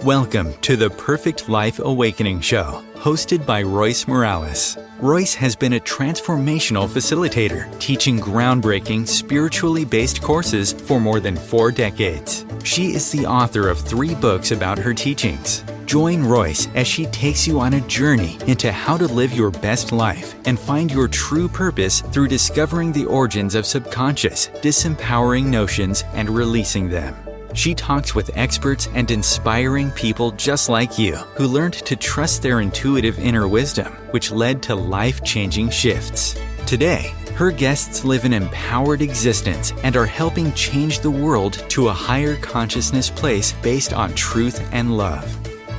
Welcome to the Perfect Life Awakening Show, hosted by Royce Morales. Royce has been a transformational facilitator, teaching groundbreaking, spiritually based courses for more than 4 decades. She is the author of 3 books about her teachings. Join Royce as she takes you on a journey into how to live your best life and find your true purpose through discovering the origins of subconscious, disempowering notions and releasing them. She talks with experts and inspiring people just like you who learned to trust their intuitive inner wisdom, which led to life-changing shifts. Today, her guests live an empowered existence and are helping change the world to a higher consciousness place based on truth and love.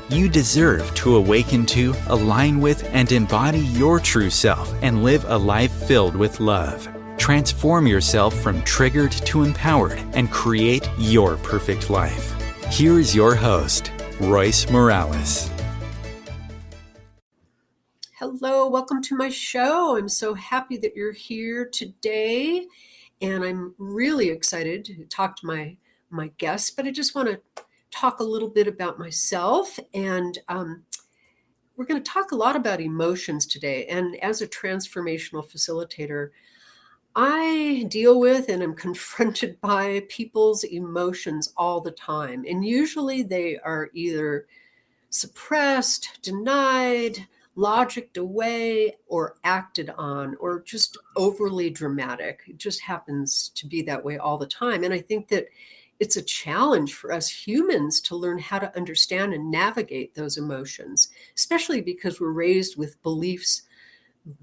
You deserve to awaken to, align with, and embody your true self and live a life filled with love. Transform yourself from triggered to empowered and create your perfect life. Here is your host, Royce Morales. Hello, welcome to my show. I'm so happy that you're here today, and I'm really excited to talk to my guests, but I just want to talk a little bit about myself, and we're going to talk a lot about emotions today. And as a transformational facilitator, I deal with and am confronted by people's emotions all the time. And usually they are either suppressed, denied, logicked away, or acted on, or just overly dramatic. It just happens to be that way all the time. And I think that it's a challenge for us humans to learn how to understand and navigate those emotions, especially because we're raised with beliefs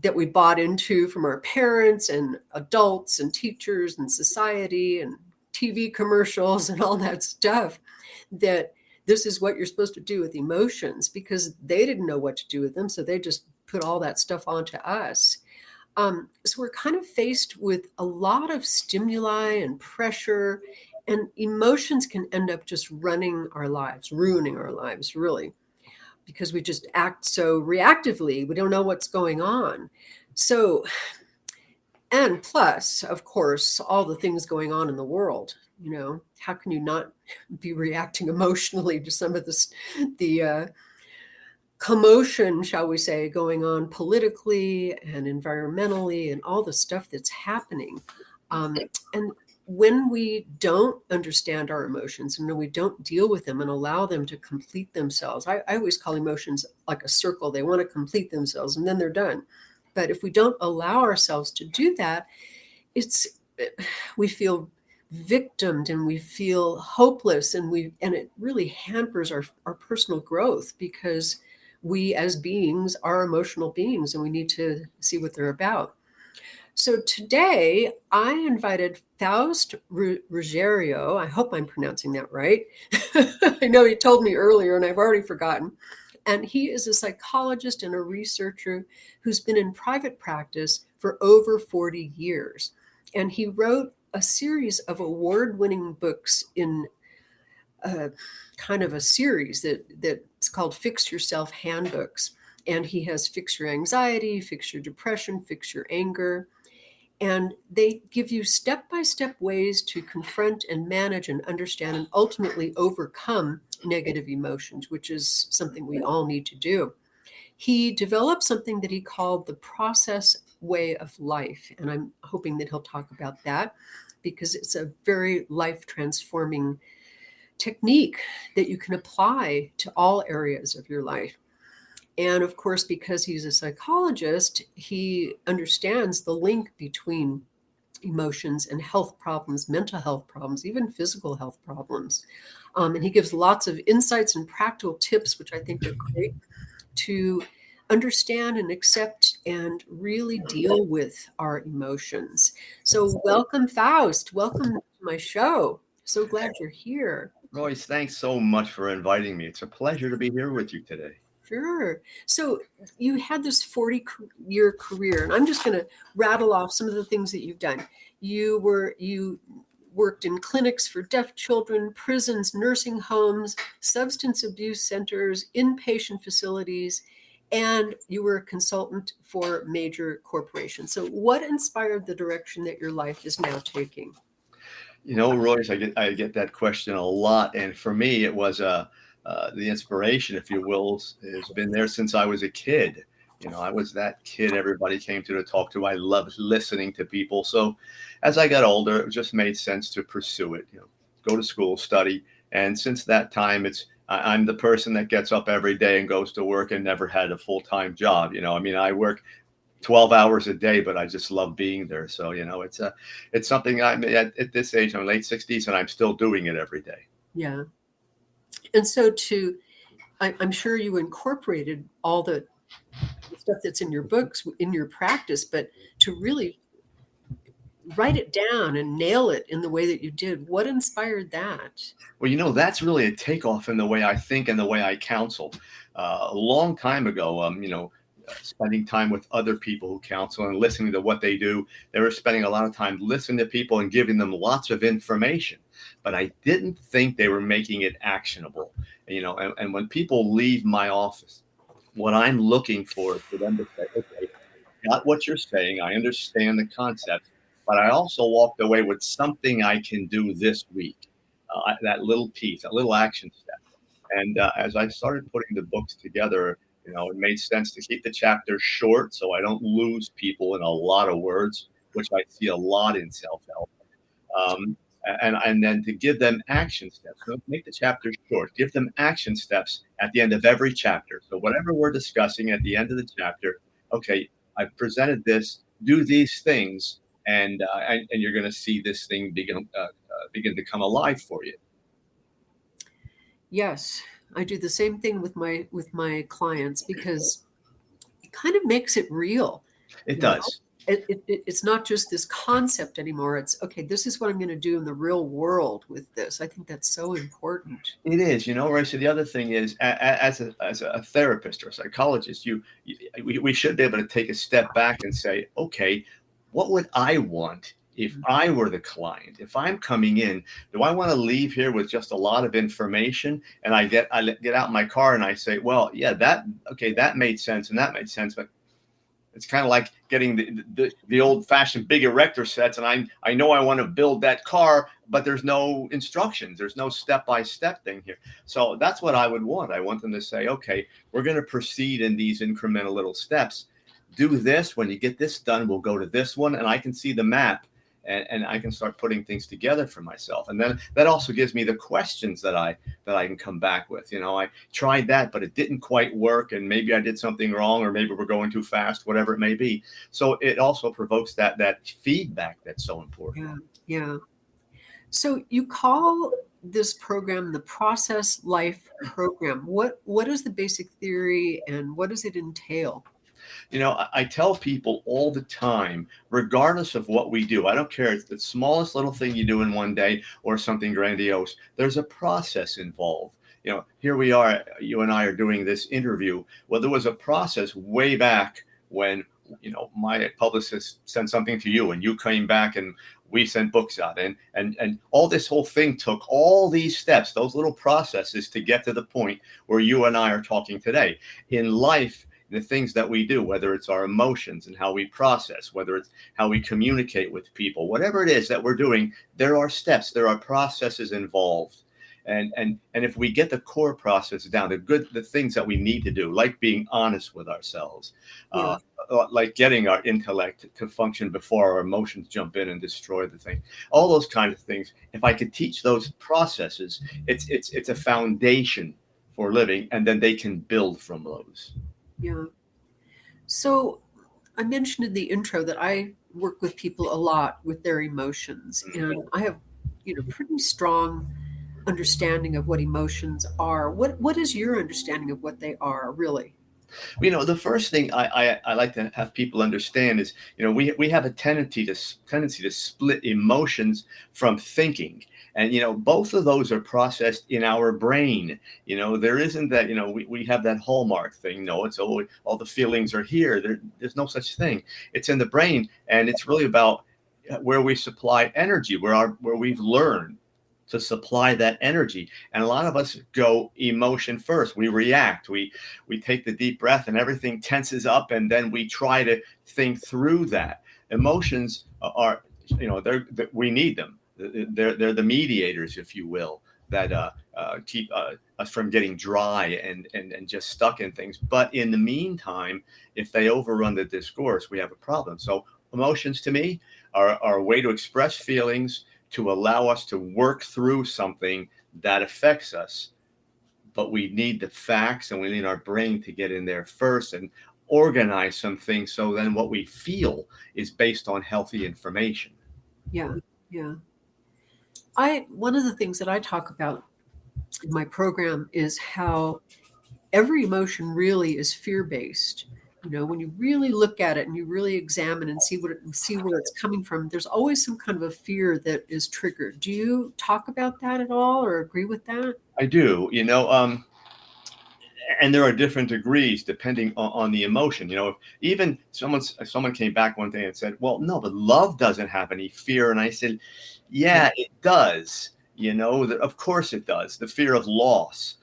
that we bought into from our parents and adults and teachers and society and TV commercials and all that stuff, that this is what you're supposed to do with emotions, because they didn't know what to do with them. So they just put all that stuff onto us. So we're kind of faced with a lot of stimuli and pressure, and emotions can end up just running our lives, ruining our lives, really, because we just act so reactively. We don't know what's going on. So, and plus, of course, all the things going on in the world, how can you not be reacting emotionally to some of the commotion, shall we say, going on politically and environmentally and all the stuff that's happening. And when we don't understand our emotions and when we don't deal with them and allow them to complete themselves, I always call emotions like a circle. They want to complete themselves and then they're done. But if we don't allow ourselves to do that, we feel victimed and we feel hopeless, and it really hampers our personal growth, because we as beings are emotional beings and we need to see what they're about. So today I invited Faust Ruggiero. I hope I'm pronouncing that right. I know he told me earlier and I've already forgotten. And he is a psychologist and a researcher who's been in private practice for over 40 years. And he wrote a series of award-winning books in kind of a series that's called Yourself Handbooks. And he has Fix Your Anxiety, Fix Your Depression, Fix Your Anger. And they give you step-by-step ways to confront and manage and understand and ultimately overcome negative emotions, which is something we all need to do. He developed something that he called the process way of life. And I'm hoping that he'll talk about that, because it's a very life-transforming technique that you can apply to all areas of your life. And of course, because he's a psychologist, he understands the link between emotions and health problems, mental health problems, even physical health problems. And he gives lots of insights and practical tips, which I think are great, to understand and accept and really deal with our emotions. So welcome, Faust. Welcome to my show. So glad you're here. Royce, thanks so much for inviting me. It's a pleasure to be here with you today. Sure. So you had this 40-year career, and I'm just going to rattle off some of the things that you've done. You worked in clinics for deaf children, prisons, nursing homes, substance abuse centers, inpatient facilities, and you were a consultant for major corporations. So what inspired the direction that your life is now taking? Royce, I get that question a lot, and for me, it was the inspiration, if you will, has been there since I was a kid. I was that kid everybody came to talk to. I loved listening to people. So, as I got older, it just made sense to pursue it. Go to school, study, and since that time, I'm the person that gets up every day and goes to work and never had a full-time job. I mean, I work 12 hours a day, but I just love being there. So, it's something at this age, I'm late 60s and I'm still doing it every day. Yeah. And so I'm sure you incorporated all the stuff that's in your books in your practice, but to really write it down and nail it in the way that you did, what inspired that? Well, that's really a takeoff in the way I think and the way I counsel. A long time ago, spending time with other people who counsel and listening to what they do, they were spending a lot of time listening to people and giving them lots of information. But I didn't think they were making it actionable. And when people leave my office, what I'm looking for is for them to say, okay, got what you're saying. I understand the concept, but I also walked away with something I can do this week. That little piece, that little action step. And as I started putting the books together, it made sense to keep the chapters short so I don't lose people in a lot of words, which I see a lot in self-help. And then to give them action steps. So make the chapters short. Give them action steps at the end of every chapter. So whatever we're discussing at the end of the chapter, okay, I've presented this. Do these things, and you're going to see this thing begin to come alive for you. Yes, I do the same thing with my clients because it kind of makes it real. It You know, does. it's not just this concept anymore. It's okay, this is what I'm going to do in the real world with this. I think that's so important. It is, right? So the other thing is, as a therapist or a psychologist, we should be able to take a step back and say, okay, what would I want if I were the client? If I'm coming in, do I want to leave here with just a lot of information? And I get out in my car and I say, well, yeah, that made sense and that made sense, but it's kind of like getting the old-fashioned big erector sets, and I know I want to build that car, but there's no instructions. There's no step-by-step thing here. So that's what I would want. I want them to say, okay, we're going to proceed in these incremental little steps. Do this. When you get this done, we'll go to this one, and I can see the map, and I can start putting things together for myself. And then that also gives me the questions that I can come back with. I tried that, but it didn't quite work, and maybe I did something wrong, or maybe we're going too fast, whatever it may be. So it also provokes that feedback that's so important. Yeah. So you call this program the Process Life Program. What is the basic theory and what does it entail? I tell people all the time, regardless of what we do, I don't care if it's the smallest little thing you do in one day or something grandiose, there's a process involved. Here we are, you and I are doing this interview. Well, there was a process way back when, my publicist sent something to you and you came back and we sent books out, and all this whole thing took all these steps, those little processes to get to the point where you and I are talking today. In life, the things that we do, whether it's our emotions and how we process, whether it's how we communicate with people, whatever it is that we're doing, there are steps, there are processes involved. And if we get the core process down, the things that we need to do, like being honest with ourselves, Yeah. like getting our intellect to function before our emotions jump in and destroy the thing, all those kinds of things. If I could teach those processes, it's a foundation for living, and then they can build from those. Yeah. So I mentioned in the intro that I work with people a lot with their emotions, and I have, pretty strong understanding of what emotions are. What is your understanding of what they are, really? The first thing I like to have people understand is, we have a tendency to split emotions from thinking. And, both of those are processed in our brain. There isn't that, we have that hallmark thing. No, it's all the feelings are here. There's no such thing. It's in the brain. And it's really about where we supply energy, where we've learned to supply that energy. And a lot of us go emotion first. We react. We take the deep breath and everything tenses up, and then we try to think through that. Emotions are, we need them. They're the mediators, if you will, that keep us from getting dry and just stuck in things. But in the meantime, if they overrun the discourse, we have a problem. So emotions, to me, are a way to express feelings, to allow us to work through something that affects us. But we need the facts, and we need our brain to get in there first and organize some things, so then what we feel is based on healthy information. Yeah. Yeah. One of the things that I talk about in my program is how every emotion really is fear-based. When you really look at it and you really examine and see where it's coming from, there's always some kind of a fear that is triggered. Do you talk about that at all, or agree with that? I do, and there are different degrees depending on the emotion. If even someone came back one day and said, well, no, but love doesn't have any fear. And I said, yeah, it does. Of course it does. The fear of loss,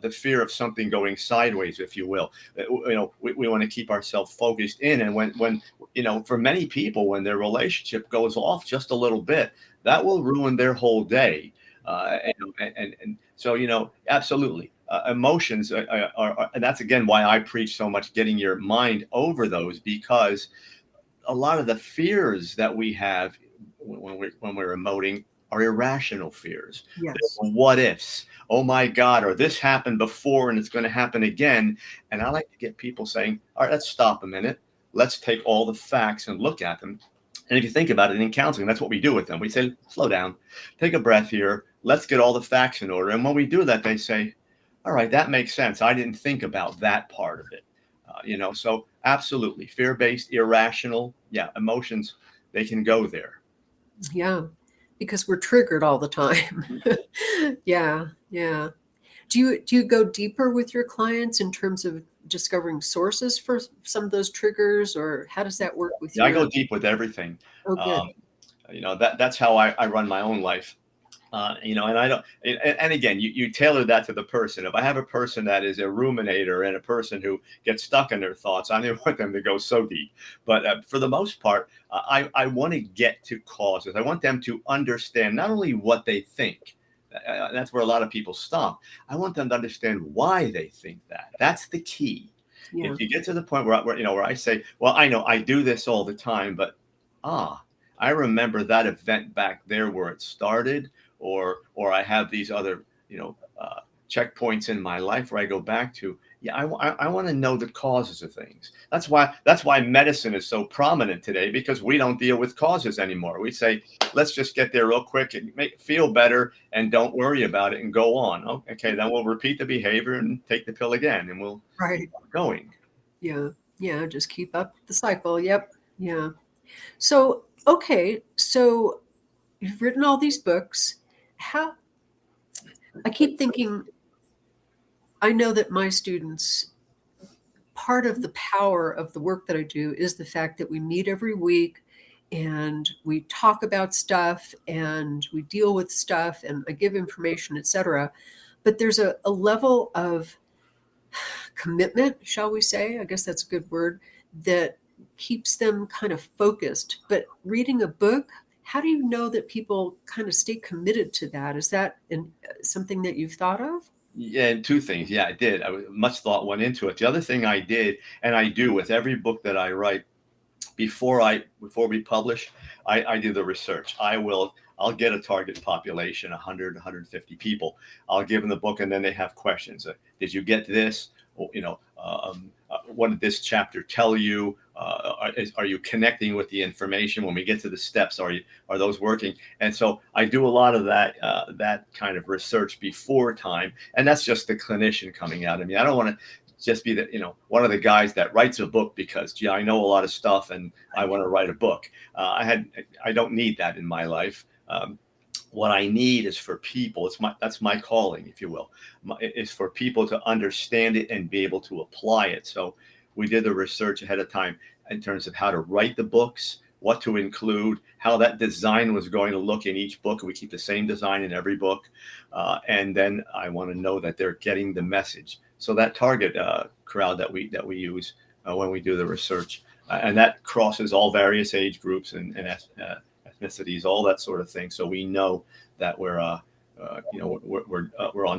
the fear of something going sideways, if you will. We want to keep ourselves focused in. And when for many people, when their relationship goes off just a little bit, that will ruin their whole day. And so, absolutely. Emotions are, and that's again why I preach so much getting your mind over those, because a lot of the fears that we have when we're emoting are irrational fears. Yes. What ifs? Oh my God, or this happened before and it's going to happen again. And I like to get people saying, all right, let's stop a minute. Let's take all the facts and look at them. And if you think about it, in counseling, that's what we do with them. We say, slow down, take a breath here. Let's get all the facts in order. And when we do that, they say, all right, that makes sense. I didn't think about that part of it. So absolutely, fear-based, irrational, emotions, they can go there. Yeah, because we're triggered all the time. Yeah. Do you go deeper with your clients in terms of discovering sources for some of those triggers, or how does that work with you? I go deep with everything. Oh, good. That's how I run my own life. And I don't, and again, you tailor that to the person. If I have a person that is a ruminator and a person who gets stuck in their thoughts, I don't want them to go so deep. But for the most part, I want to get to causes. I want them to understand not only what they think. That's where a lot of people stop. I want them to understand why they think that. That's the key. Yeah. If you get to the point where I say, well, I know I do this all the time, but I remember that event back there where it started, or I have these other checkpoints in my life where I go back to. Yeah, I want to know the causes of things. That's why medicine is so prominent today, because we don't deal with causes anymore. We say, let's just get there real quick and feel better, and don't worry about it and go on. Okay, then we'll repeat the behavior and take the pill again, and we'll keep going. Yeah, just keep up the cycle. Yep. Yeah. So, okay, so you've written all these books. I keep thinking, I know that my students, part of the power of the work that I do is the fact that we meet every week and we talk about stuff and we deal with stuff and I give information, etc. But there's a level of commitment, shall we say, I guess that's a good word, that keeps them kind of focused. But reading a book, how do you know that people kind of stay committed to that? Is that something that you've thought of? Yeah, and two things. Yeah, I did. Much thought went into it. The other thing I did, and I do with every book that I write, before we publish, I do the research. I'll get a target population, 100, 150 people. I'll give them the book, and then they have questions. Did you get this? What did this chapter tell you? Are you connecting with the information? When we get to the steps, are those working? And so I do a lot of that kind of research before time, and that's just the clinician coming out of me. I don't want to just be one of the guys that writes a book because I know a lot of stuff and I want to write a book. I don't need that in my life. What I need is for people. That's my calling, if you will. Is for people to understand it and be able to apply it. So we did the research ahead of time in terms of how to write the books, what to include, how that design was going to look in each book. We keep the same design in every book. And then I want to know that they're getting the message. So that target crowd that we use when we do the research, and that crosses all various age groups and ethnicities, all that sort of thing. So we know that we're on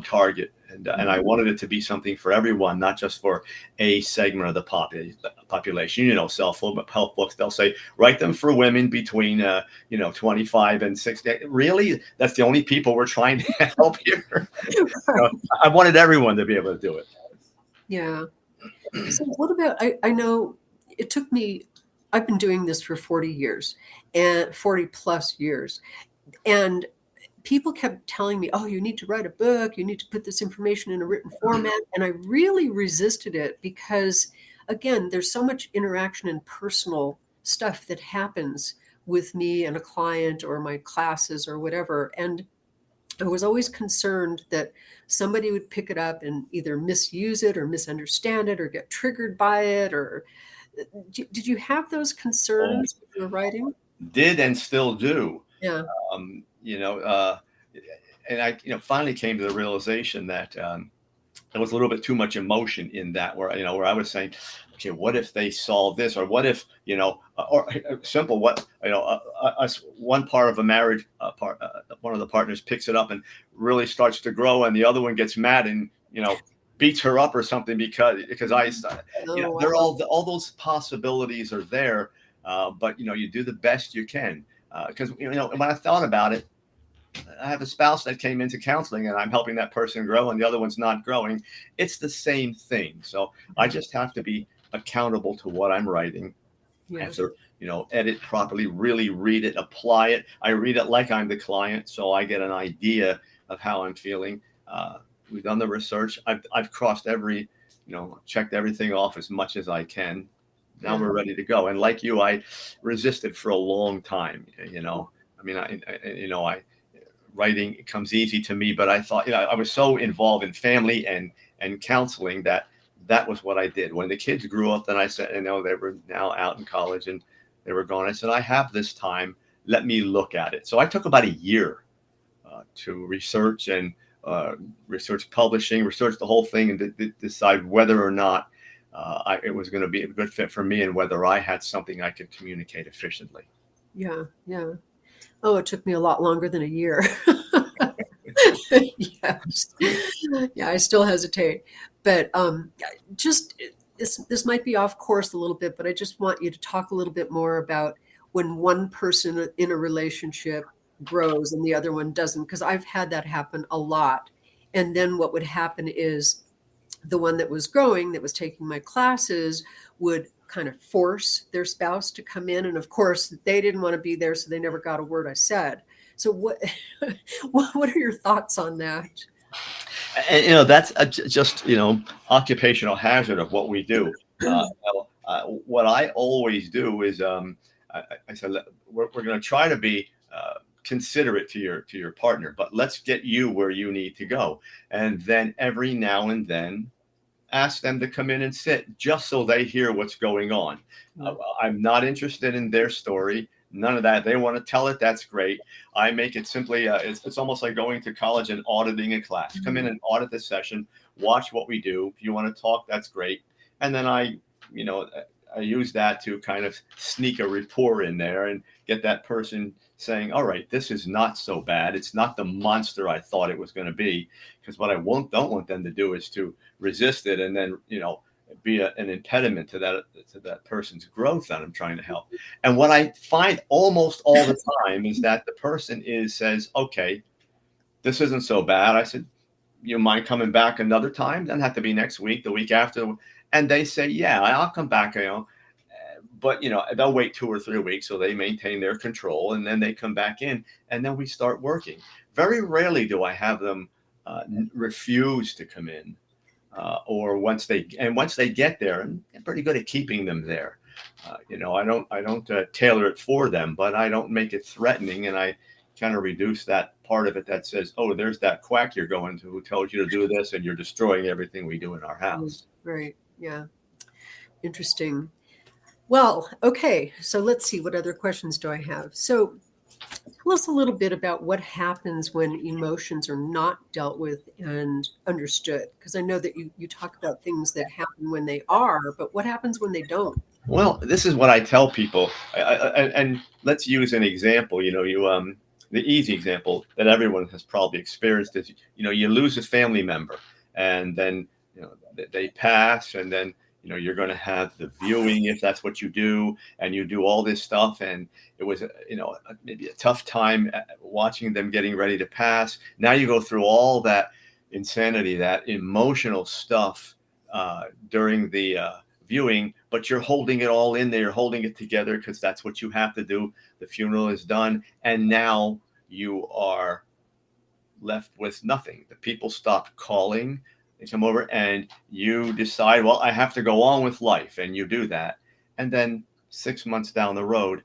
target, and I wanted it to be something for everyone, not just for a segment of the population. Self-help books, they'll say write them for women between 25 and 60. Really, that's the only people we're trying to help here. I wanted everyone to be able to do it. Yeah. So what about, I know it took me, I've been doing this for 40 years and 40 plus years. And people kept telling me, oh, you need to write a book. You need to put this information in a written format. And I really resisted it because, again, there's so much interaction and personal stuff that happens with me and a client or my classes or whatever. And I was always concerned that somebody would pick it up and either misuse it or misunderstand it or get triggered by it. Or did you have those concerns when you were writing? Did and still do. Yeah. And I finally came to the realization that there was a little bit too much emotion in that, where I was saying, okay, what if they solve this, or what if or simple, what one part of a marriage one of the partners picks it up and really starts to grow, and the other one gets mad and beats her up or something because I they're all those possibilities are there, but you do the best you can, because when I thought about it, I have a spouse that came into counseling and I'm helping that person grow and the other one's not growing. It's the same thing. So I just have to be accountable to what I'm writing. I have to, edit properly, really read it, apply it. I read it like I'm the client, so I get an idea of how I'm feeling. We've done the research. I've crossed checked everything off as much as I can. Now we're ready to go. And like you, I resisted for a long time. Writing comes easy to me, but I thought, I was so involved in family and counseling that was what I did. When the kids grew up, then I said, they were now out in college and they were gone. I said, I have this time. Let me look at it. So I took about a year to research and research publishing, research the whole thing, and decide whether or not it was going to be a good fit for me and whether I had something I could communicate efficiently. Yeah. Yeah. Oh, it took me a lot longer than a year. Yes. Yeah, I still hesitate. But this might be off course a little bit, but I just want you to talk a little bit more about when one person in a relationship grows and the other one doesn't, because I've had that happen a lot. And then what would happen is the one that was growing, that was taking my classes, would kind of force their spouse to come in. And of course, they didn't want to be there, so they never got a word I said. So what are your thoughts on that? And that's just occupational hazard of what we do. What I always do is I said we're going to try to be considerate to your partner, but let's get you where you need to go. And then every now and then ask them to come in and sit just so they hear what's going on. I'm not interested in their story. None of that. They want to tell it. That's great. I make it simply, it's almost like going to college and auditing a class. Come in and audit the session, watch what we do. If you want to talk, that's great. And then I use that to kind of sneak a rapport in there and get that person saying, all right, this is not so bad. It's not the monster I thought it was going to be. Because what I don't want them to do is to resist it and then, be an impediment to that person's growth that I'm trying to help. And what I find almost all the time is that the person says, okay, this isn't so bad. I said, you mind coming back another time? Doesn't have to be next week, the week after. And they say, yeah, I'll come back, but they'll wait 2 or 3 weeks so they maintain their control, and then they come back in and then we start working. Very rarely do I have them refuse to come in, or once they get there, and I'm pretty good at keeping them there. I don't tailor it for them, but I don't make it threatening, and I kind of reduce that part of it that says, oh, there's that quack you're going to who tells you to do this and you're destroying everything we do in our house. Right. Yeah. Interesting. Well, okay. So let's see. What other questions do I have? So tell us a little bit about what happens when emotions are not dealt with and understood. Because I know that you talk about things that happen when they are, but what happens when they don't? Well, this is what I tell people, and let's use an example. The easy example that everyone has probably experienced is, you lose a family member, and then they pass, and then you're going to have the viewing if that's what you do, and you do all this stuff, and it was maybe a tough time watching them getting ready to pass. Now you go through all that insanity, that emotional stuff during the viewing, but you're holding it all in there. You're holding it together because that's what you have to do. The funeral is done, and now you are left with nothing. The people stop calling. They come over, and you decide, well, I have to go on with life, and you do that. And then 6 months down the road,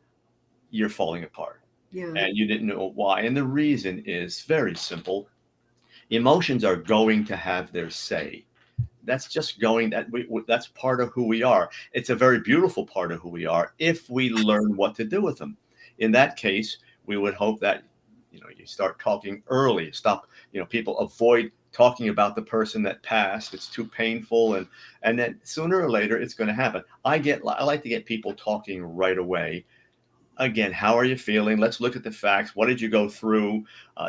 you're falling apart, Yeah. and you didn't know why. And the reason is very simple. Emotions are going to have their say. That's just going that that's part of who we are. It's a very beautiful part of who we are if we learn what to do with them. In that case, we would hope that you start talking early. Stop, people avoid talking about the person that passed. It's too painful, and then sooner or later it's going to happen. I like to get people talking right away. Again, how are you feeling? Let's look at the facts. What did you go through?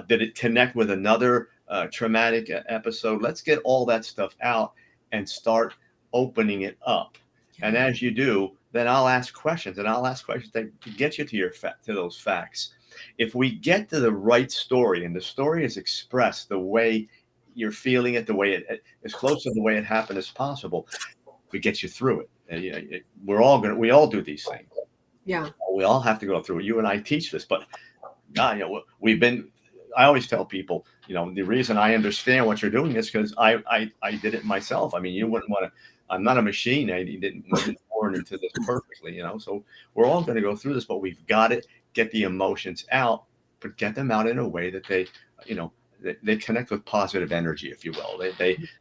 Did it connect with another traumatic episode? Let's get all that stuff out and start opening it up. And as you do, then I'll ask questions, and I'll ask questions that get you to those facts. If we get to the right story, and the story is expressed the way you're feeling it, the way it as close to the way it happened as possible, we get you through it. And, we all do these things. Yeah. We all have to go through it. You and I teach this, but God, I always tell people, the reason I understand what you're doing is because I did it myself. I mean, you wouldn't want to, I'm not a machine. I wasn't born into this perfectly, so we're all going to go through this, but we've got to get the emotions out, but get them out in a way that they connect with positive energy, if you will.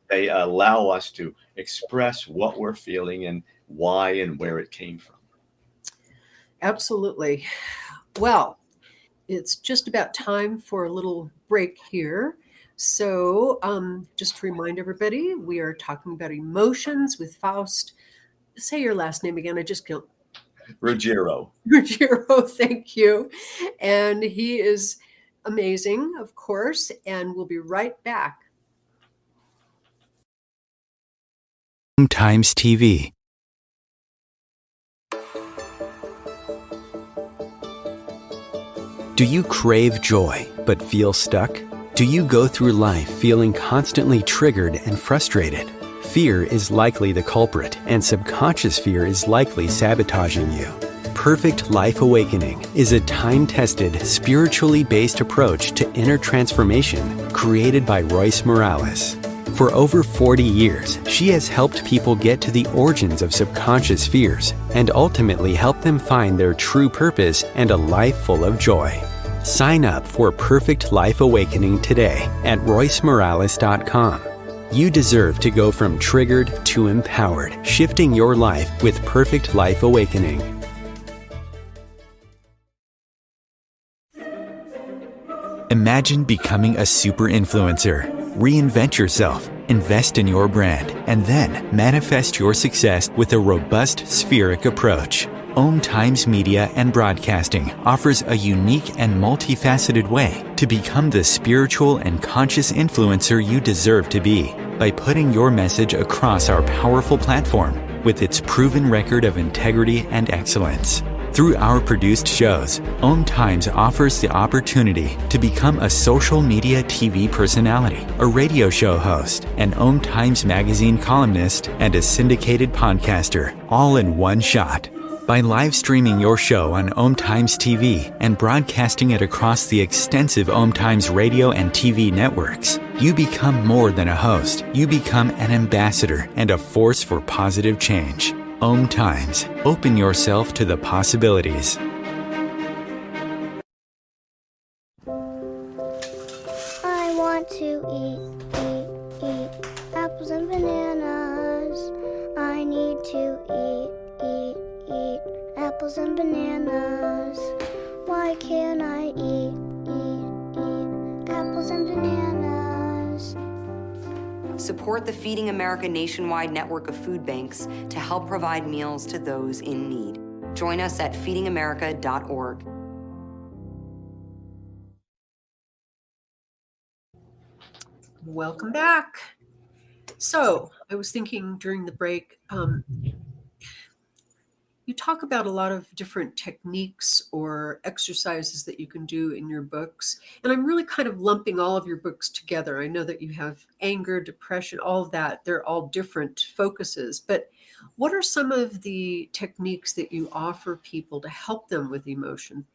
They allow us to express what we're feeling and why and where it came from. Absolutely. Well, it's just about time for a little break here. So, just to remind everybody, we are talking about emotions with Faust. Say your last name again. I just can't. Ruggiero. Ruggiero, thank you. And he is amazing, of course. And we'll be right back. Times TV. Do you crave joy but feel stuck? Do you go through life feeling constantly triggered and frustrated? Fear is likely the culprit, and subconscious fear is likely sabotaging you. Perfect Life Awakening is a time-tested, spiritually based approach to inner transformation created by Royce Morales. For over 40 years, she has helped people get to the origins of subconscious fears and ultimately help them find their true purpose and a life full of joy. Sign up for Perfect Life Awakening today at roycemorales.com. You deserve to go from triggered to empowered, shifting your life with Perfect Life Awakening. Imagine becoming a super influencer. Reinvent yourself, invest in your brand, and then manifest your success with a robust spheric approach. Om Times Media and Broadcasting offers a unique and multifaceted way to become the spiritual and conscious influencer you deserve to be by putting your message across our powerful platform with its proven record of integrity and excellence. Through our produced shows, Om Times offers the opportunity to become a social media TV personality, a radio show host, an Om Times magazine columnist, and a syndicated podcaster, all in one shot. By live streaming your show on Om Times TV and broadcasting it across the extensive Om Times radio and TV networks, you become more than a host. You become an ambassador and a force for positive change. Om Times. Open yourself to the possibilities. I want to eat apples and bananas. I need to eat apples and bananas. Why can't I eat apples and bananas? Support the Feeding America nationwide network of food banks to help provide meals to those in need. Join us at feedingamerica.org. Welcome back. So I was thinking during the break, you talk about a lot of different techniques or exercises that you can do in your books. And I'm really kind of lumping all of your books together. I know that you have anger, depression, all of that. They're all different focuses. But what are some of the techniques that you offer people to help them with emotion?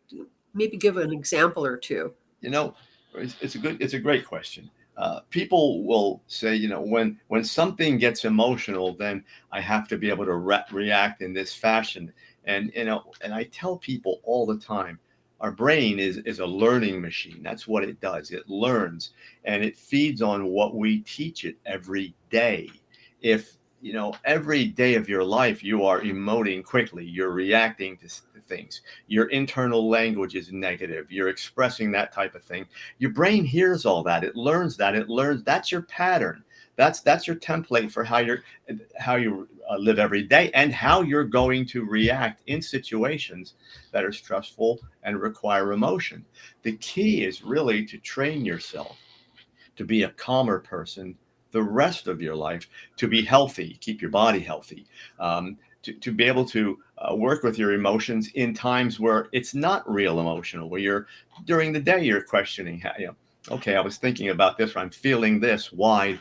Maybe give an example or two. It's a great question. People will say, when something gets emotional, then I have to be able to react in this fashion. And I tell people all the time, our brain is a learning machine. That's what it does. It learns, and it feeds on what we teach it every day. If every day of your life you are emoting quickly, you're reacting to things, your internal language is negative, you're expressing that type of thing, your brain hears all that, it learns that's your pattern, that's your template for how you live every day and how you're going to react in situations that are stressful and require emotion. The key is really to train yourself to be a calmer person the rest of your life, to be healthy, keep your body healthy, to be able to work with your emotions in times where it's not real emotional, where during the day you're questioning, okay, I was thinking about this, or I'm feeling this, why,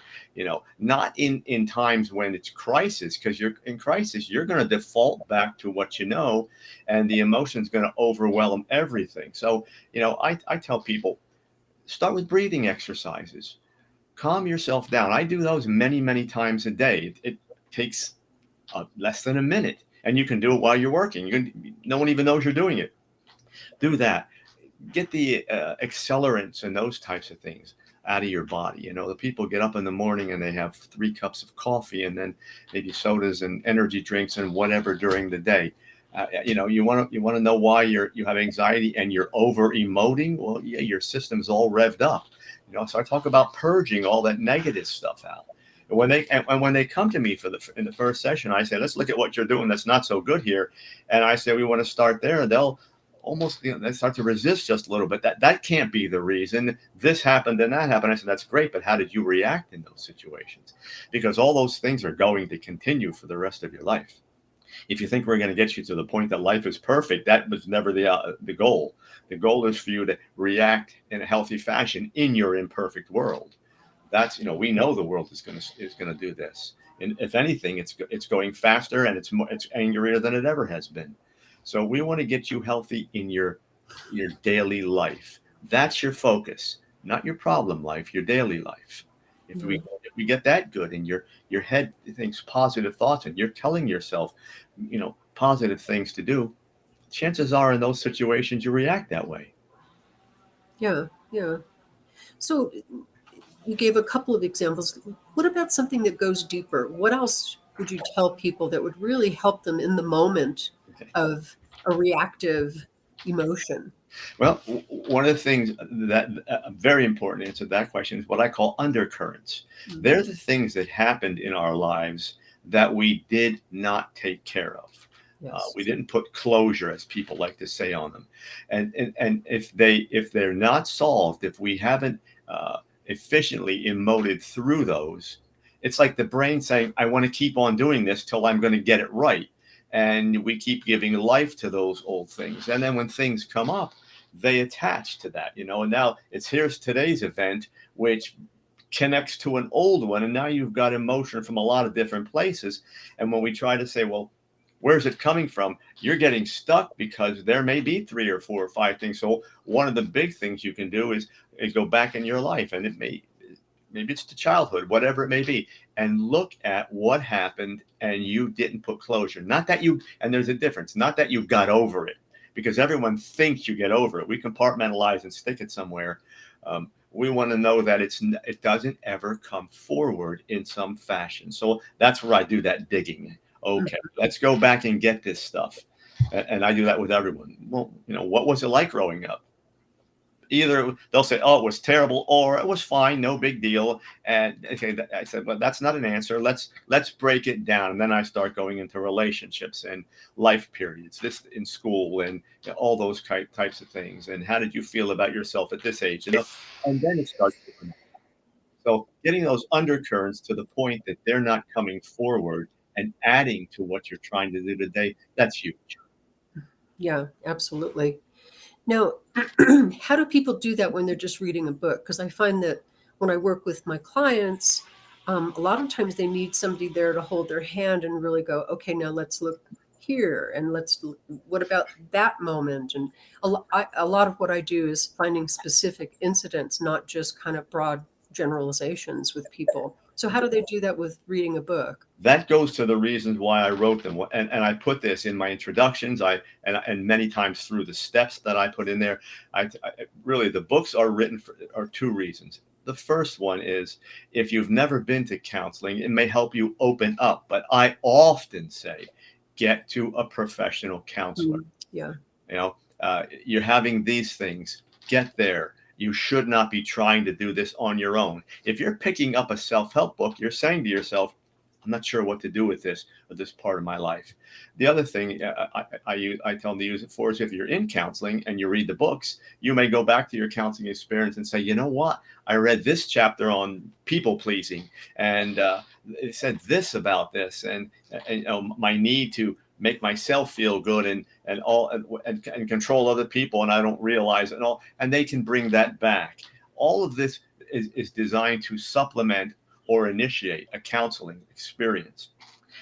not in times when it's crisis, because you're in crisis, you're going to default back to what you know, and the emotion's going to overwhelm everything. So, I tell people, start with breathing exercises. Calm yourself down. I do those many, many times a day. It takes less than a minute, and you can do it while you're working. No one even knows you're doing it. Do that. Get the accelerants and those types of things out of your body. The people get up in the morning and they have 3 cups of coffee and then maybe sodas and energy drinks and whatever during the day. You want to know why you have anxiety and you're over emoting. Well, yeah, your system's all revved up. So I talk about purging all that negative stuff out. And when they come to me in the first session, I say, let's look at what you're doing that's not so good here. And I say, we want to start there. And they'll almost, they start to resist just a little bit. That can't be the reason. This happened and that happened. I said, that's great, but how did you react in those situations? Because all those things are going to continue for the rest of your life. If you think we're going to get you to the point that life is perfect, that was never the goal. The goal is for you to react in a healthy fashion in your imperfect world. That's, we know the world is going to do this. And if anything, it's going faster and it's angrier than it ever has been. So we want to get you healthy in your daily life. That's your focus, not your problem life, your daily life. If we get that good and your head thinks positive thoughts and you're telling yourself, positive things to do, chances are in those situations you react that way. Yeah. So you gave a couple of examples. What about something that goes deeper? What else would you tell people that would really help them in the moment of a reactive emotion? Well, one of the things that very important answer to that question is what I call undercurrents. Mm-hmm. They're the things that happened in our lives that we did not take care of. Yes. We didn't put closure, as people like to say, on them. And if they're not solved, if we haven't efficiently emoted through those, it's like the brain saying, I want to keep on doing this till I'm going to get it right. And we keep giving life to those old things. And then when things come up, they attach to that, and now here's today's event, which connects to an old one. And now you've got emotion from a lot of different places. And when we try to say, well, where's it coming from? You're getting stuck because there may be 3 or 4 or 5 things. So one of the big things you can do is go back in your life, and maybe it's to childhood, whatever it may be, and look at what happened and you didn't put closure. Not that and there's a difference, not that you got over it, because everyone thinks you get over it. We compartmentalize and stick it somewhere. We want to know that it doesn't ever come forward in some fashion. So that's where I do that digging. Okay, let's go back and get this stuff. And I do that with everyone. Well, what was it like growing up? Either they'll say, "Oh, it was terrible," or "It was fine, no big deal." And okay, I said, "But that's not an answer. Let's break it down." And then I start going into relationships and life periods, this in school, and all those types of things. And how did you feel about yourself at this age? And then it starts. So getting those undercurrents to the point that they're not coming forward and adding to what you're trying to do today, that's huge. Yeah, absolutely. Now, how do people do that when they're just reading a book? Because I find that when I work with my clients, a lot of times they need somebody there to hold their hand and really go, okay, now let's look here and what about that moment? And a lot of what I do is finding specific incidents, not just kind of broad generalizations with people. So how do they do that with reading a book? That goes to the reasons why I wrote them, and I put this in my introductions. And many times through the steps that I put in there. Really, the books are written for are two reasons. The first one is, if you've never been to counseling, it may help you open up. But I often say, get to a professional counselor. Yeah. You're having these things. Get there. You should not be trying to do this on your own. If you're picking up a self-help book, you're saying to yourself, I'm not sure what to do with this part of my life. The other thing I tell them to use it for is, if you're in counseling and you read the books, you may go back to your counseling experience and say, you know what? I read this chapter on people pleasing, and it said this about this, and my need to make myself feel good and control other people, and I don't realize it, and they can bring that back. All of this is designed to supplement or initiate a counseling experience.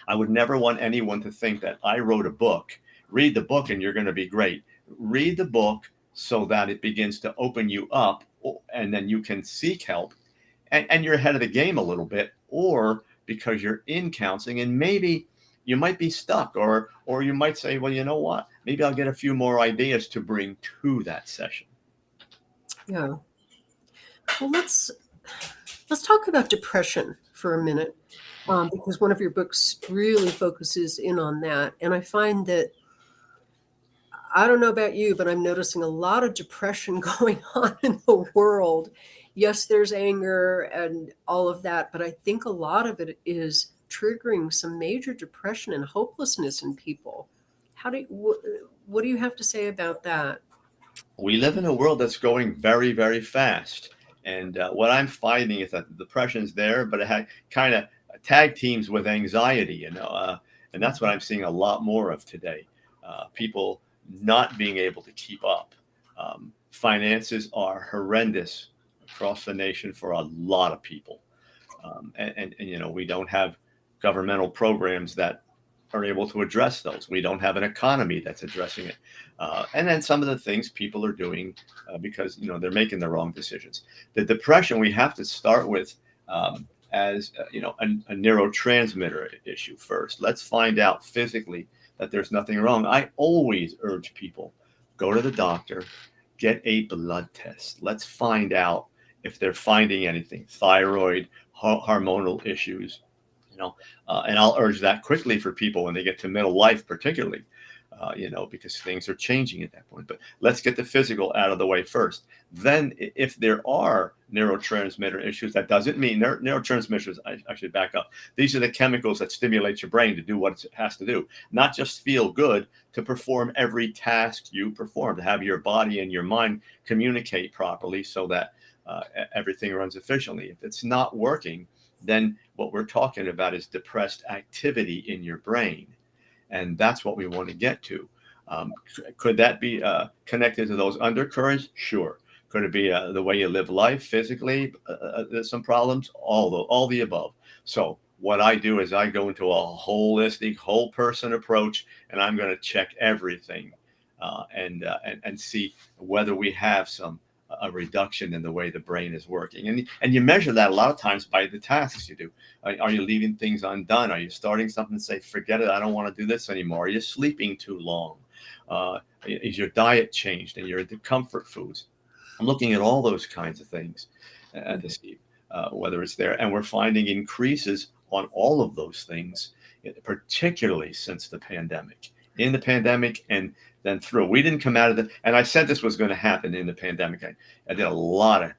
I would never want anyone to think that I wrote a book, read the book, and you're going to be great. Read the book so that it begins to open you up, and then you can seek help, and you're ahead of the game a little bit, or because you're in counseling and maybe you might be stuck, or you might say, well, you know what? Maybe I'll get a few more ideas to bring to that session. Yeah. Well, let's talk about depression for a minute, because one of your books really focuses in on that. And I find that, I don't know about you, but I'm noticing a lot of depression going on in the world. Yes, there's anger and all of that, but I think a lot of it is triggering some major depression and hopelessness in people. What do you have to say about that? We live in a world that's going very, very fast. And what I'm finding is that the depression's there, but it had kind of tag teams with anxiety, and that's what I'm seeing a lot more of today. People not being able to keep up. Finances are horrendous across the nation for a lot of people. And we don't have governmental programs that are able to address those. We don't have an economy that's addressing it. And then some of the things people are doing because they're making the wrong decisions. The depression we have to start with as a neurotransmitter issue first. Let's find out physically that there's nothing wrong. I always urge people, go to the doctor, get a blood test. Let's find out if they're finding anything, thyroid, hormonal issues, and I'll urge that quickly for people when they get to middle life, particularly, because things are changing at that point. But let's get the physical out of the way first. Then if there are neurotransmitter issues, that doesn't mean neurotransmitters, I should back up. These are the chemicals that stimulate your brain to do what it has to do, not just feel good, to perform every task you perform, to have your body and your mind communicate properly so that everything runs efficiently. If it's not working, then what we're talking about is depressed activity in your brain. And that's what we want to get to. Could that be connected to those undercurrents? Sure. Could it be the way you live life physically? There's some problems, all the above. So what I do is I go into a holistic, whole person approach, and I'm going to check everything and see whether we have a reduction in the way the brain is working. And you measure that a lot of times by the tasks you do. Are you leaving things undone? Are you starting something and say, forget it, I don't want to do this anymore? Are you sleeping too long? Is your diet changed and you're into comfort foods? I'm looking at all those kinds of things to see whether it's there. And we're finding increases on all of those things, particularly since the pandemic. in the pandemic and then through. We didn't come out of it. And I said this was going to happen in the pandemic. I did a lot of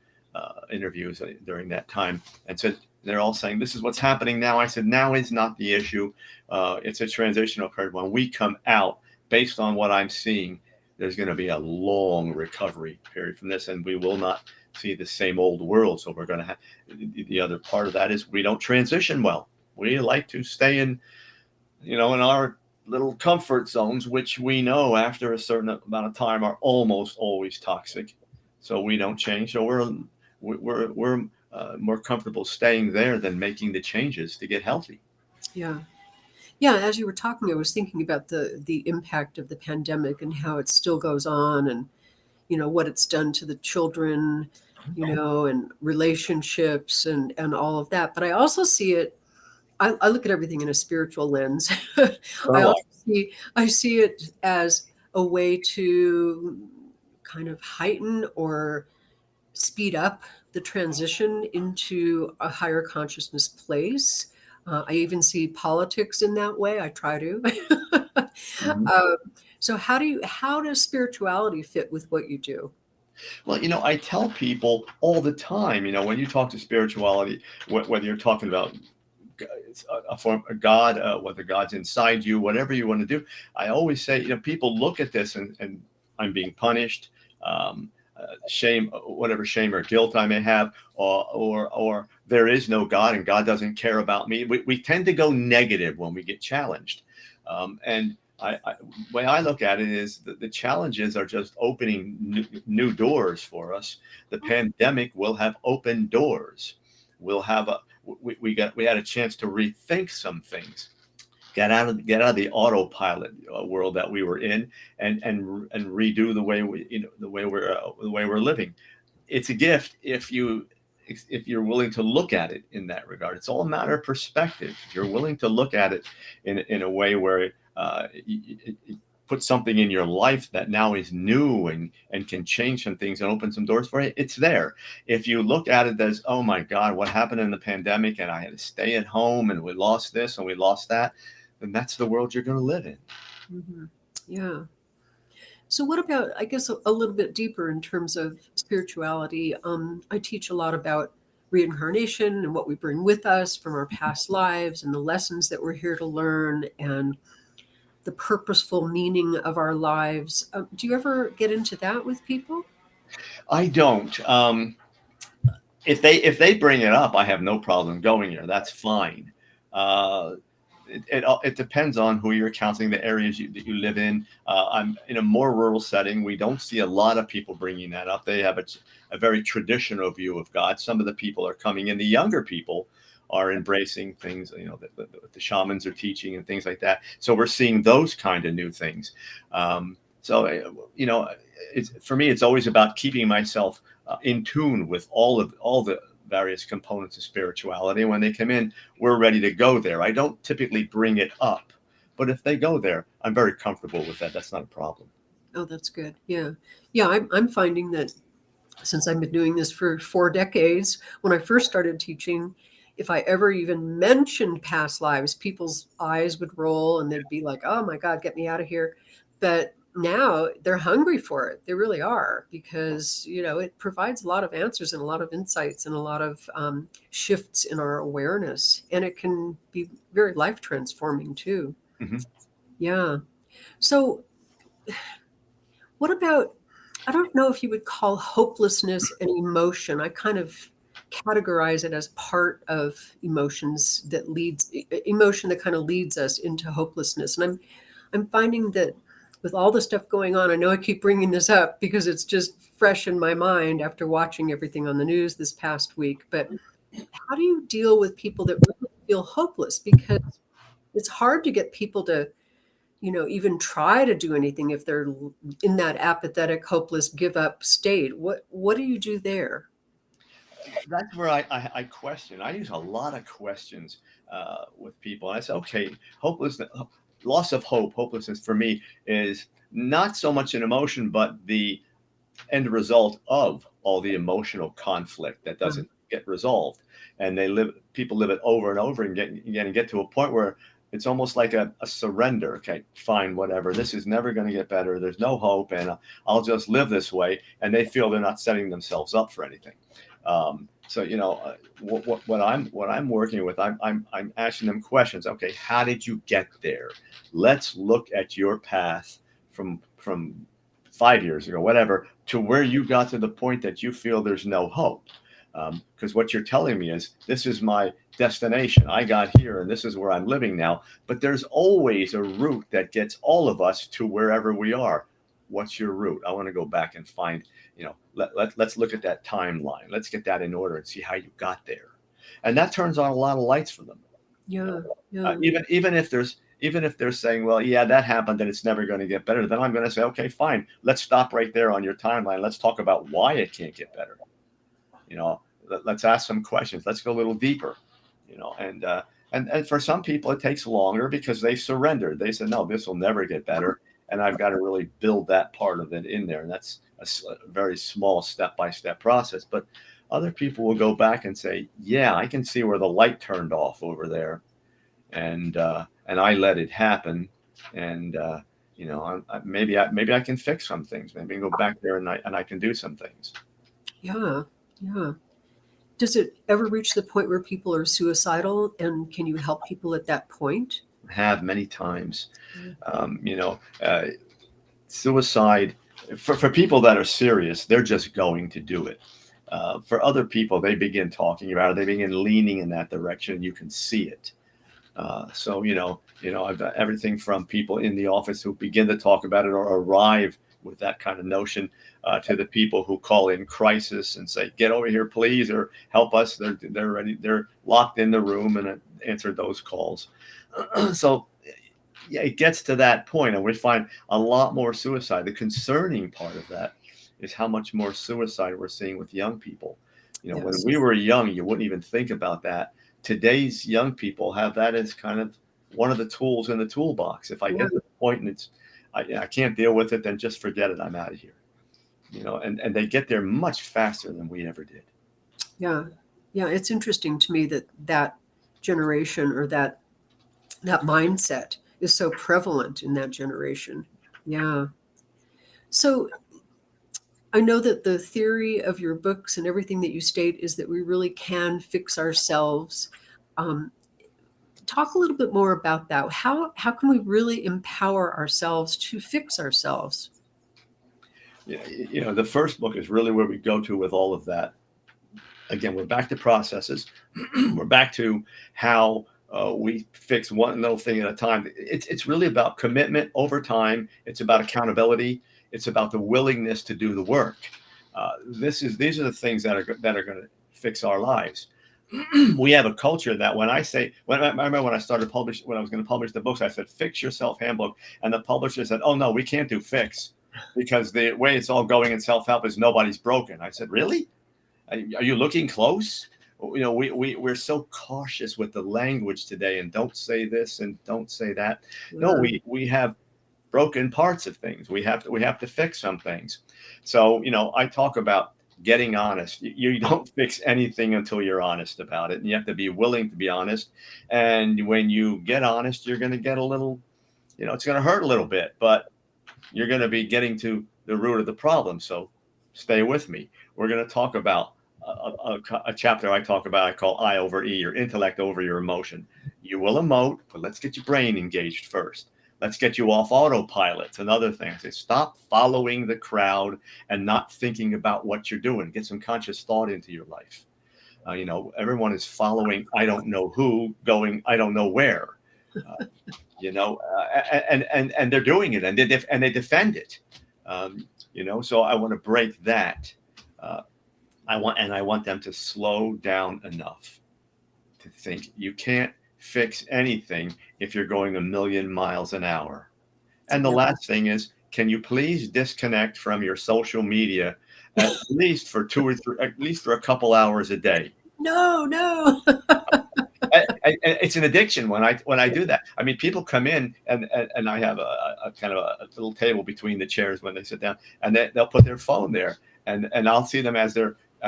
interviews during that time and said, they're all saying, this is what's happening now. I said, now is not the issue. It's a transitional period. When we come out, based on what I'm seeing, there's going to be a long recovery period from this, and we will not see the same old world. So we're going to have the other part of that is we don't transition well. We like to stay in our little comfort zones, which we know after a certain amount of time are almost always toxic. So we don't change. So we're more comfortable staying there than making the changes to get healthy. Yeah. Yeah, as you were talking, I was thinking about the impact of the pandemic and how it still goes on, and what it's done to the children, and relationships and all of that. But I also see it. I look at everything in a spiritual lens. I see it as a way to kind of heighten or speed up the transition into a higher consciousness place. I even see politics in that way. I try to. Mhm. So how does spirituality fit with what you do? Well, I tell people all the time, when you talk to spirituality, whether you're talking about a form of God, whether God's inside you, whatever you want to do, I always say, people look at this and I'm being punished, shame, whatever shame or guilt I may have, or there is no God and God doesn't care about me. We tend to go negative when we get challenged, and way I look at it is the challenges are just opening new doors for us. The pandemic will have opened doors. We'll have we had a chance to rethink some things, get out of the autopilot world that we were in, and redo the way we're living. It's a gift if you're willing to look at it in that regard. It's all a matter of perspective. If you're willing to look at it in a way where it put something in your life that now is new and can change some things and open some doors for you, it's there. If you look at it as, oh my God, what happened in the pandemic and I had to stay at home and we lost this and we lost that, then that's the world you're going to live in. Mm-hmm. Yeah. So what about, I guess, a little bit deeper in terms of spirituality? I teach a lot about reincarnation and what we bring with us from our past lives and the lessons that we're here to learn and the purposeful meaning of our lives. Do you ever get into that with people? I don't. If they bring it up, I have no problem going there. That's fine. Uh, it depends on who you're counseling, the areas that you live in. I'm in a more rural setting. We don't see a lot of people bringing that up. They have a very traditional view of God. Some of the people are coming in. The younger people are embracing things, that the shamans are teaching and things like that. So we're seeing those kind of new things. For me, it's always about keeping myself in tune with all the various components of spirituality. When they come in, we're ready to go there. I don't typically bring it up, but if they go there, I'm very comfortable with that. That's not a problem. Oh, that's good. Yeah. Yeah. I'm finding that since I've been doing this for 4 decades, when I first started teaching, if I ever even mentioned past lives, people's eyes would roll and they'd be like, oh my God, get me out of here. But now they're hungry for it. They really are, because, it provides a lot of answers and a lot of insights and a lot of shifts in our awareness. And it can be very life transforming too. Mm-hmm. Yeah. So what about, I don't know if you would call hopelessness an emotion. I kind of categorize it as part of emotion that kind of leads us into hopelessness. And I'm finding that with all the stuff going on, I know I keep bringing this up because it's just fresh in my mind after watching everything on the news this past week. But how do you deal with people that really feel hopeless? Because it's hard to get people to, even try to do anything if they're in that apathetic, hopeless, give up state. What do you do there? That's where I question. I use a lot of questions with people. And I say, okay, hopelessness, loss of hope, hopelessness for me is not so much an emotion, but the end result of all the emotional conflict that doesn't get resolved. And people live it over and over again and get to a point where it's almost like a surrender. Okay, fine, whatever. This is never going to get better. There's no hope, and I'll just live this way. And they feel they're not setting themselves up for anything. So what I'm working with, I'm asking them questions. Okay, how did you get there? Let's look at your path from 5 years ago, whatever, to where you got to the point that you feel there's no hope. Because what you're telling me is this is my destination. I got here and this is where I'm living now. But there's always a route that gets all of us to wherever we are. What's your route? I want to go back and find, let's look at that timeline. Let's get that in order and see how you got there. And that turns on a lot of lights for them. Yeah. Even if they're saying, well, yeah, that happened and it's never going to get better, then I'm going to say, okay, fine. Let's stop right there on your timeline. Let's talk about why it can't get better. Let's ask some questions. Let's go a little deeper, and for some people it takes longer because they've surrendered. They said, no, this will never get better. And I've got to really build that part of it in there. And that's a very small step-by-step process. But other people will go back and say, yeah, I can see where the light turned off over there. And I let it happen. And, maybe I can fix some things. Maybe I can go back there and I can do some things. Yeah. Yeah. Does it ever reach the point where people are suicidal, and can you help people at that point? Have many times. Suicide for people that are serious, they're just going to do it. For other people, they begin talking about it, they begin leaning in that direction. You can see it. I've got everything from people in the office who begin to talk about it or arrive with that kind of notion, to the people who call in crisis and say, get over here, please, or help us. They're ready. They're locked in the room and answer those calls. So yeah, it gets to that point, and we find a lot more suicide. The concerning part of that is how much more suicide we're seeing with young people. Yes. When we were young, you wouldn't even think about that. Today's young people have that as kind of one of the tools in the toolbox. If I get to the point and I can't deal with it, then just forget it. I'm out of here. And they get there much faster than we ever did. Yeah. Yeah. It's interesting to me that generation, or that mindset, is so prevalent in that generation. Yeah. So I know that the theory of your books and everything that you state is that we really can fix ourselves. Talk a little bit more about that. How can we really empower ourselves to fix ourselves? Yeah, the first book is really where we go to with all of that. Again, we're back to processes. We're back to how we fix one little thing at a time. It's really about commitment over time. It's about accountability. It's about the willingness to do the work. These are the things that are going to fix our lives. We have a culture that when I remember when I started when I was going to publish the books, I said, fix yourself handbook. And the publisher said, oh no, we can't do fix, because the way it's all going in self-help is nobody's broken. I said, really? Are you looking close? We're so cautious with the language today, and don't say this and don't say that. No, we have broken parts of things. We have to fix some things. So, I talk about getting honest. You don't fix anything until you're honest about it. And you have to be willing to be honest. And when you get honest, you're going to get a little, it's going to hurt a little bit, but you're going to be getting to the root of the problem. So stay with me. We're going to talk about a chapter I call I over E, your intellect over your emotion. You will emote, but let's get your brain engaged first. Let's get you off autopilot. It's another thing. I say, stop following the crowd and not thinking about what you're doing. Get some conscious thought into your life. Everyone is following I don't know who, going I don't know where. And they're doing it, and they defend it. So I want to break that. I want them to slow down enough to think. You can't fix anything if you're going 1,000,000 miles an hour. And the last thing is, can you please disconnect from your social media at least for 2 or 3, at least for a couple hours a day? No. It's an addiction when I do that. I mean, people come in and I have a kind of a little table between the chairs when they sit down, and they'll put their phone there, and I'll see them as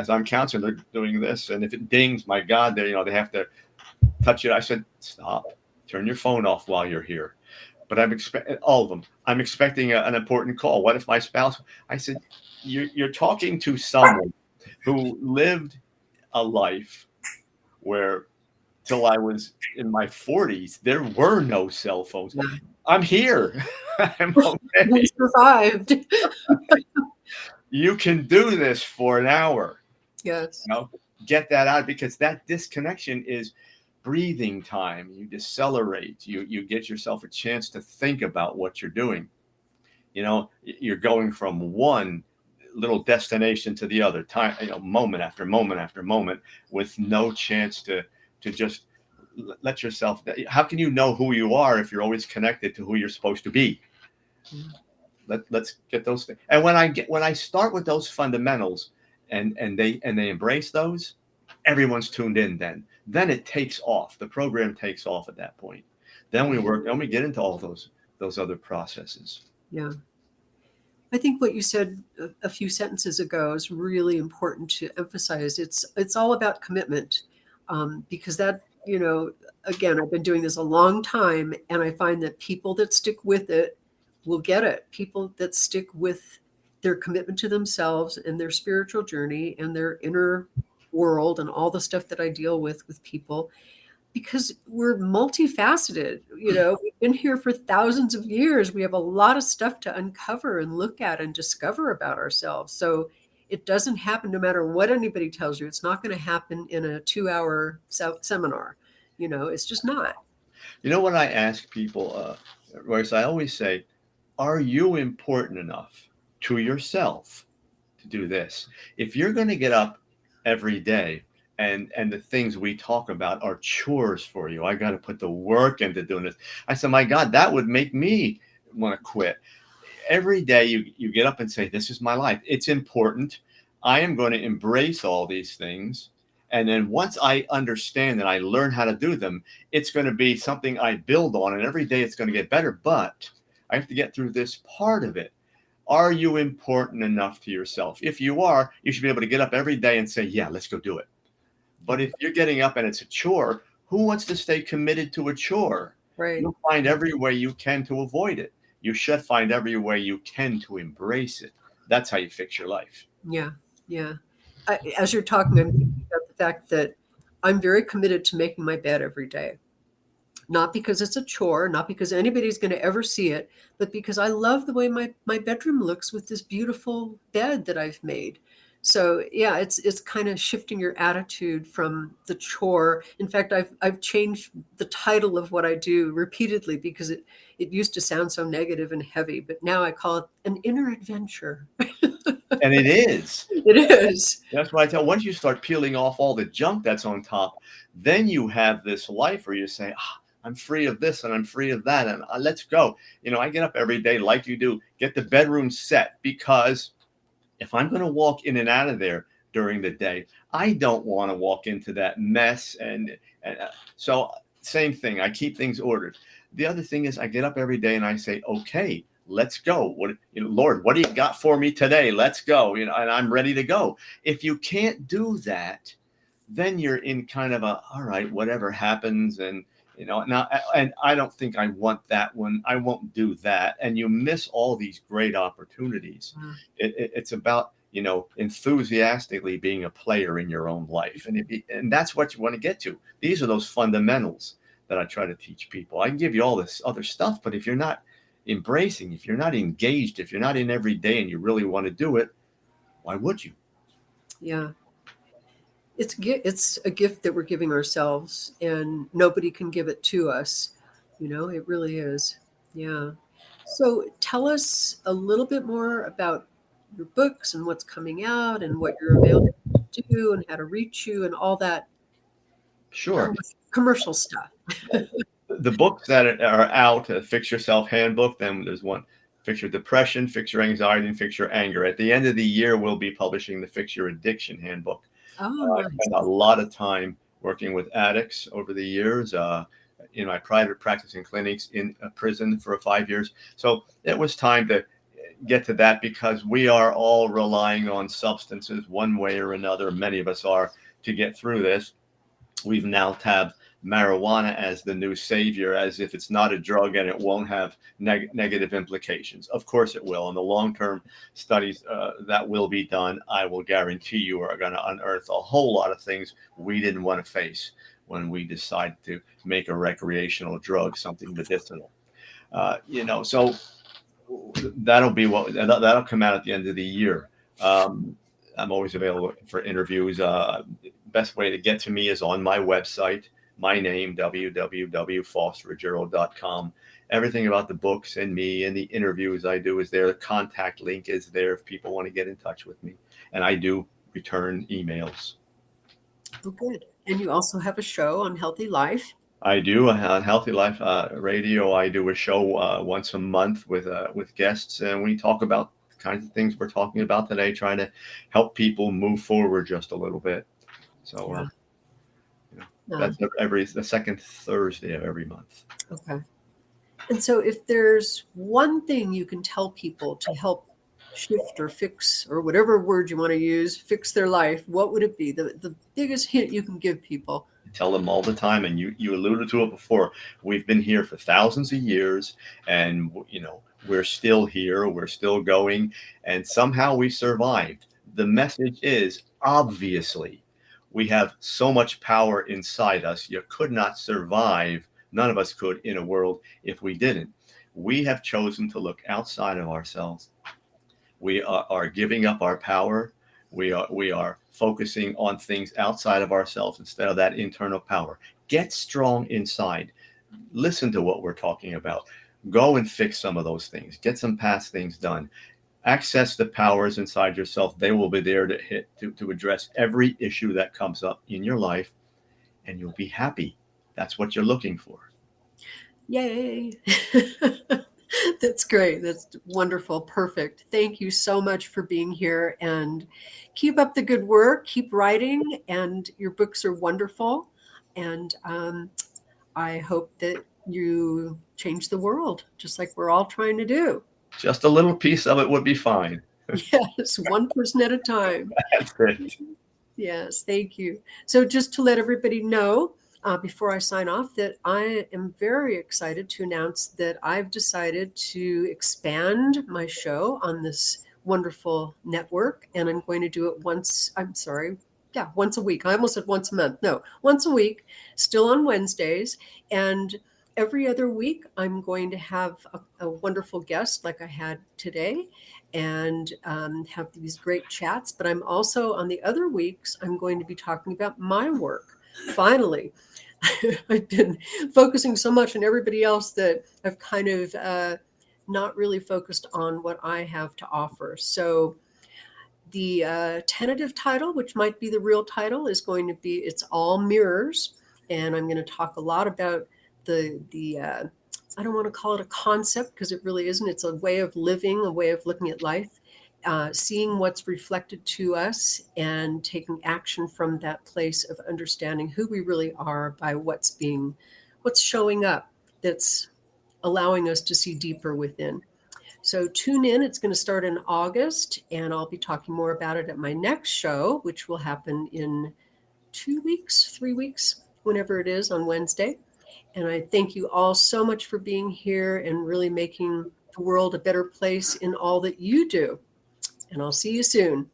I'm counseling, they're doing this, and if it dings, my God, they have to touch it. I said, stop. Turn your phone off while you're here. But I'm expecting all of them. I'm expecting an important call. What if my spouse? I said, you're talking to someone who lived a life where till I was in my 40s, there were no cell phones. Yeah. I'm here. I'm okay. We survived. You can do this for an hour. Yes. You know, get that out, because that disconnection is breathing time. You decelerate. You get yourself a chance to think about what you're doing. You know, you're going from one little destination to the other, time, moment after moment after moment, with no chance to just let yourself. How can you know who you are if you're always connected to who you're supposed to be? Let's get those things. And when I start with those fundamentals, and they embrace those, everyone's tuned in. Then it takes off. The program takes off at that point. Then we get into all those other processes. Yeah. I think what you said a few sentences ago is really important to emphasize. It's all about commitment, because that, again, I've been doing this a long time, and I find that people that stick with it will get it. People that stick with their commitment to themselves and their spiritual journey and their inner world and all the stuff that I deal with people, because we're multifaceted. We've been here for thousands of years. We have a lot of stuff to uncover and look at and discover about ourselves. So it doesn't happen no matter what anybody tells you. It's not going to happen in a 2-hour seminar. It's just not. You know what I ask people, Royce? I always say, are you important enough to yourself to do this? If you're going to get up every day and the things we talk about are chores for you, I got to put the work into doing this. I said, my God, that would make me want to quit. Every day you get up and say, this is my life. It's important. I am going to embrace all these things. And then once I understand and I learn how to do them, it's going to be something I build on. And every day it's going to get better. But I have to get through this part of it. Are you important enough to yourself? If you are, you should be able to get up every day and say, yeah, let's go do it. But if you're getting up and it's a chore, who wants to stay committed to a chore? Right. You'll find every way you can to avoid it. You should find every way you can to embrace it. That's how you fix your life. Yeah. Yeah. As you're talking, I'm thinking about the fact that I'm very committed to making my bed every day. Not because it's a chore, not because anybody's going to ever see it, but because I love the way my bedroom looks with this beautiful bed that I've made. So yeah, it's kind of shifting your attitude from the chore. In fact, I've changed the title of what I do repeatedly, because it used to sound so negative and heavy, but now I call it an inner adventure. And it is. It is. That's what I tell. Once you start peeling off all the junk that's on top, then you have this life where you say, I'm free of this and I'm free of that, and let's go. I get up every day like you do, get the bedroom set, because if I'm going to walk in and out of there during the day, I don't want to walk into that mess. And so same thing, I keep things ordered. The other thing is I get up every day and I say, okay, let's go. Lord, what do you got for me today? Let's go. And I'm ready to go. If you can't do that, then you're in kind of all right, whatever happens. And now, and I don't think I want that one. I won't do that. And you miss all these great opportunities. It's about, enthusiastically being a player in your own life. And that's what you want to get to. These are those fundamentals that I try to teach people. I can give you all this other stuff, but if you're not embracing, if you're not engaged, if you're not in every day and you really want to do it, why would you? Yeah. It's a gift that we're giving ourselves, and nobody can give it to us. It really is. Yeah. So tell us a little bit more about your books and what's coming out and what you're available to do and how to reach you and all that. Sure. Commercial stuff. The books that are out, Fix Yourself Handbook, then there's one, Fix Your Depression, Fix Your Anxiety, and Fix Your Anger. At the end of the year, we'll be publishing the Fix Your Addiction Handbook. Oh, I spent a lot of time working with addicts over the years, in my private practice in clinics, in a prison for 5 years. So it was time to get to that, because we are all relying on substances one way or another. Many of us are, to get through this. We've now have marijuana as the new savior, as if it's not a drug and it won't have negative implications. Of course it will. And the long-term studies that will be done, I will guarantee you, are going to unearth a whole lot of things we didn't want to face when we decide to make a recreational drug something medicinal. So that'll come out at the end of the year. I'm always available for interviews. Best way to get to me is on my website, my name, www.faustruggiero.com. Everything about the books and me and the interviews I do is there. The contact link is there if people want to get in touch with me. And I do return emails. Oh, good. And you also have a show on Healthy Life. I do on Healthy Life Radio. I do a show once a month with guests, and we talk about the kinds of things we're talking about today, trying to help people move forward just a little bit. So that's the second Thursday of every month. Okay. And so if there's one thing you can tell people to help shift or fix, or whatever word you want to use, fix their life, what would it be? The biggest hint you can give people? Tell them all the time, and you alluded to it before. We've been here for thousands of years, and we're still here, we're still going, and somehow we survived. The message is, obviously, we have so much power inside us. You could not survive, none of us could, in a world if we didn't. We have chosen to look outside of ourselves. We are giving up our power. We are focusing on things outside of ourselves instead of that internal power. Get strong inside. Listen to what we're talking about. Go and fix some of those things. Get some past things done. Access the powers inside yourself. They will be there to address every issue that comes up in your life, and you'll be happy. That's what you're looking for. Yay. That's great. That's wonderful. Perfect. Thank you so much for being here, and keep up the good work. Keep writing, and your books are wonderful. And I hope that you change the world, just like we're all trying to do. Just a little piece of it would be fine. Yes, one person at a time. That's it. Yes, thank you. So just to let everybody know, before I sign off, that I am very excited to announce that I've decided to expand my show on this wonderful network, and I'm going to do it once a week. I almost said once a month. No, once a week, still on Wednesdays. And every other week, I'm going to have a wonderful guest like I had today, and have these great chats. But I'm also, on the other weeks, I'm going to be talking about my work. Finally, I've been focusing so much on everybody else that I've kind of not really focused on what I have to offer. So the tentative title, which might be the real title, is going to be It's All Mirrors. And I'm going to talk a lot about the I don't want to call it a concept, because it really isn't. It's a way of living, a way of looking at life, seeing what's reflected to us and taking action from that place of understanding who we really are by what's showing up that's allowing us to see deeper within. So tune in. It's going to start in August, and I'll be talking more about it at my next show, which will happen in 2 weeks, 3 weeks, whenever it is, on Wednesday. And I thank you all so much for being here and really making the world a better place in all that you do. And I'll see you soon.